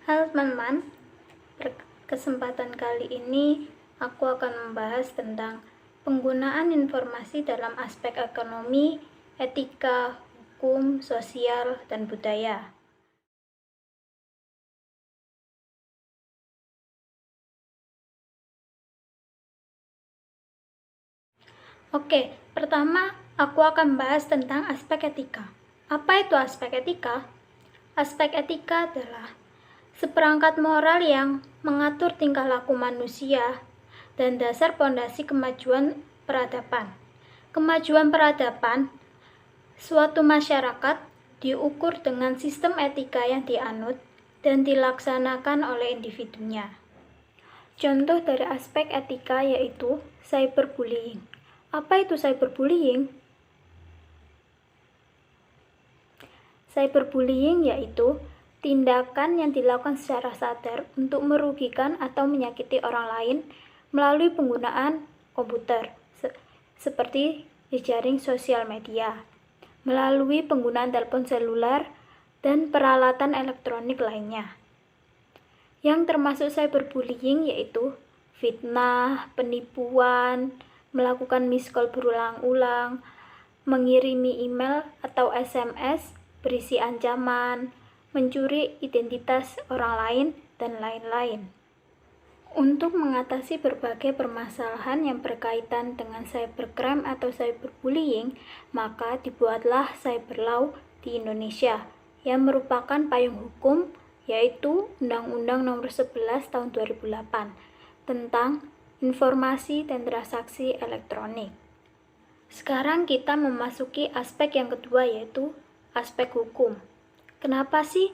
Halo teman-teman, kesempatan kali ini aku akan membahas tentang penggunaan informasi dalam aspek ekonomi, etika, hukum, sosial, dan budaya. Oke, pertama aku akan membahas tentang aspek etika. Apa itu aspek etika? Aspek etika adalah seperangkat moral yang mengatur tingkah laku manusia dan dasar pondasi kemajuan peradaban. Kemajuan peradaban suatu masyarakat diukur dengan sistem etika yang dianut dan dilaksanakan oleh individunya. Contoh dari aspek etika yaitu cyberbullying. Apa itu cyberbullying? Cyberbullying yaitu tindakan yang dilakukan secara sadar untuk merugikan atau menyakiti orang lain melalui penggunaan komputer, seperti jejaring sosial media, melalui penggunaan telepon seluler dan peralatan elektronik lainnya. Yang termasuk cyberbullying yaitu fitnah, penipuan, melakukan miskol berulang-ulang, mengirimi email atau SMS berisi ancaman, mencuri identitas orang lain, dan lain-lain. Untuk mengatasi berbagai permasalahan yang berkaitan dengan cybercrime atau cyberbullying, maka dibuatlah cyber law di Indonesia yang merupakan payung hukum yaitu Undang-Undang Nomor 11 Tahun 2008 tentang informasi dan transaksi elektronik. Sekarang kita memasuki aspek yang kedua yaitu aspek hukum. Kenapa sih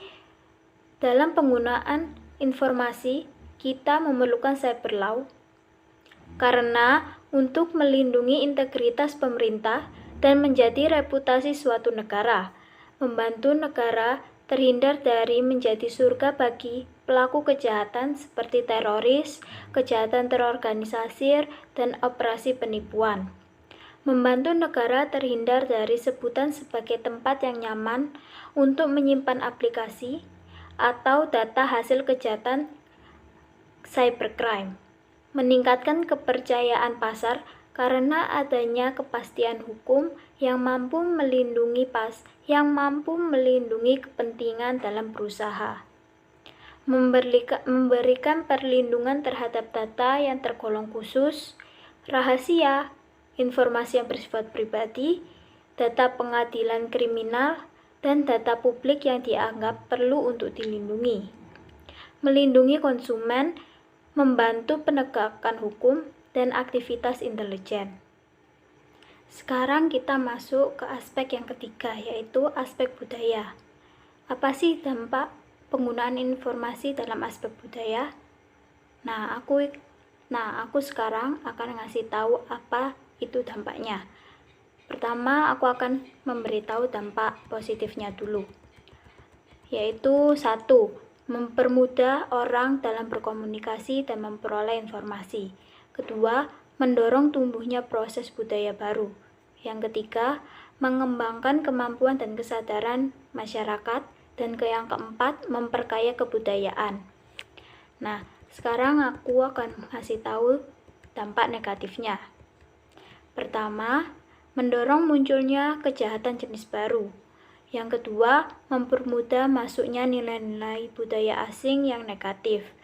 dalam penggunaan informasi kita memerlukan cyber law? Karena untuk melindungi integritas pemerintah dan menjadi reputasi suatu negara, membantu negara terhindar dari menjadi surga bagi pelaku kejahatan seperti teroris, kejahatan terorganisasi, dan operasi penipuan. Membantu negara terhindar dari sebutan sebagai tempat yang nyaman untuk menyimpan aplikasi atau data hasil kejahatan cybercrime. Meningkatkan kepercayaan pasar karena adanya kepastian hukum yang mampu melindungi kepentingan dalam berusaha. Memberikan perlindungan terhadap data yang tergolong khusus, rahasia, informasi yang bersifat pribadi, data pengadilan kriminal, dan data publik yang dianggap perlu untuk dilindungi. Melindungi konsumen, membantu penegakan hukum, dan aktivitas intelijen. Sekarang kita masuk ke aspek yang ketiga, yaitu aspek budaya. Apa sih dampak penggunaan informasi dalam aspek budaya? Nah, aku sekarang akan ngasih tahu apa itu dampaknya. Pertama, aku akan memberitahu dampak positifnya dulu. Yaitu 1. Mempermudah orang dalam berkomunikasi dan memperoleh informasi. Kedua, mendorong tumbuhnya proses budaya baru. Yang ketiga, mengembangkan kemampuan dan kesadaran masyarakat. Dan yang keempat, memperkaya kebudayaan. Nah, sekarang aku akan kasih tahu dampak negatifnya. Pertama, mendorong munculnya kejahatan jenis baru. Yang kedua, mempermudah masuknya nilai-nilai budaya asing yang negatif.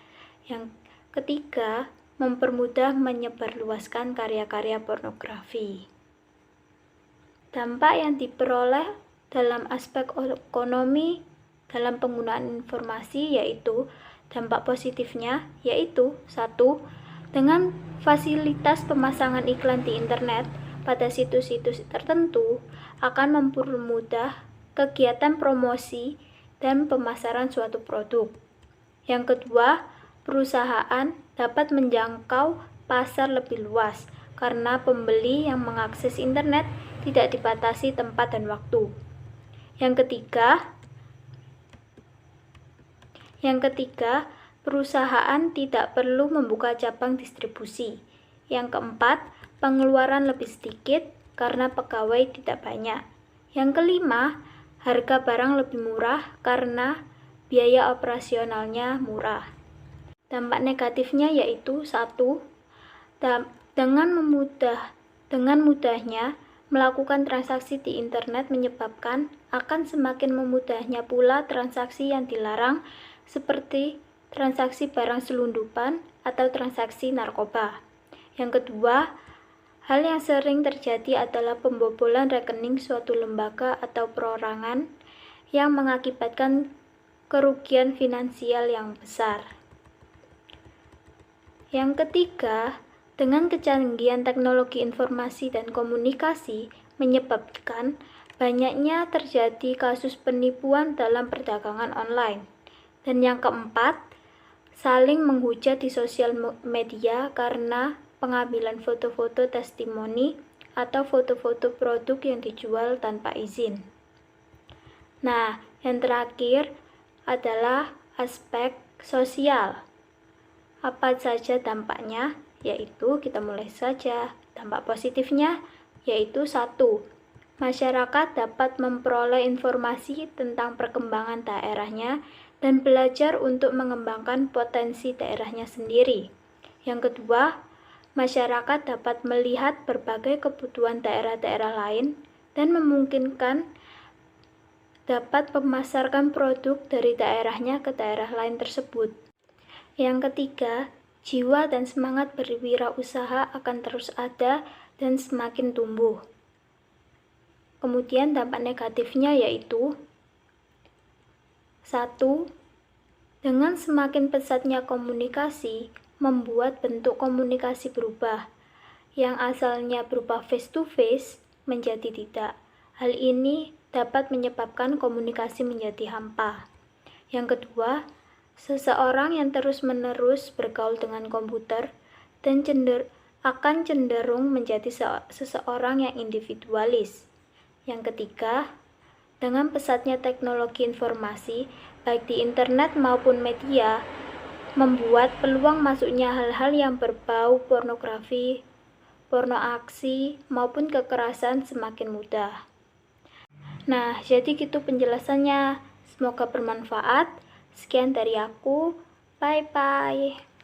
Yang ketiga, mempermudah menyebarluaskan karya-karya pornografi. Dampak yang diperoleh dalam aspek ekonomi dalam penggunaan informasi yaitu dampak positifnya yaitu 1. Dengan fasilitas pemasangan iklan di internet pada situs-situs tertentu akan mempermudah kegiatan promosi dan pemasaran suatu produk. Yang kedua, perusahaan dapat menjangkau pasar lebih luas karena pembeli yang mengakses internet tidak dibatasi tempat dan waktu. Yang ketiga, perusahaan tidak perlu membuka cabang distribusi. Yang keempat, pengeluaran lebih sedikit karena pegawai tidak banyak. Yang kelima, harga barang lebih murah karena biaya operasionalnya murah. Dampak negatifnya yaitu 1. Dengan mudahnya melakukan transaksi di internet menyebabkan akan semakin memudahnya pula transaksi yang dilarang seperti transaksi barang selundupan atau transaksi narkoba. Yang kedua, hal yang sering terjadi adalah pembobolan rekening suatu lembaga atau perorangan yang mengakibatkan kerugian finansial yang besar. Yang ketiga, dengan kecanggihan teknologi informasi dan komunikasi menyebabkan banyaknya terjadi kasus penipuan dalam perdagangan online. Dan yang keempat, saling menghujat di sosial media karena pengambilan foto-foto testimoni atau foto-foto produk yang dijual tanpa izin. Nah, yang terakhir adalah aspek sosial. Apa saja dampaknya? Yaitu kita mulai saja. Dampak positifnya yaitu 1. Masyarakat dapat memperoleh informasi tentang perkembangan daerahnya dan belajar untuk mengembangkan potensi daerahnya sendiri. Yang kedua, masyarakat dapat melihat berbagai kebutuhan daerah-daerah lain dan memungkinkan dapat memasarkan produk dari daerahnya ke daerah lain tersebut. Yang ketiga, jiwa dan semangat berwirausaha akan terus ada dan semakin tumbuh. Kemudian dampak negatifnya yaitu 1. Dengan semakin pesatnya komunikasi, membuat bentuk komunikasi berubah, yang asalnya berupa face-to-face menjadi tidak. Hal ini dapat menyebabkan komunikasi menjadi hampa. Yang kedua, seseorang yang terus-menerus bergaul dengan komputer dan akan cenderung menjadi seseorang yang individualis. Yang ketiga, dengan pesatnya teknologi informasi, baik di internet maupun media, membuat peluang masuknya hal-hal yang berbau pornografi, porno aksi, maupun kekerasan semakin mudah. Nah, jadi gitu penjelasannya. Semoga bermanfaat. Sekian dari aku. Bye-bye.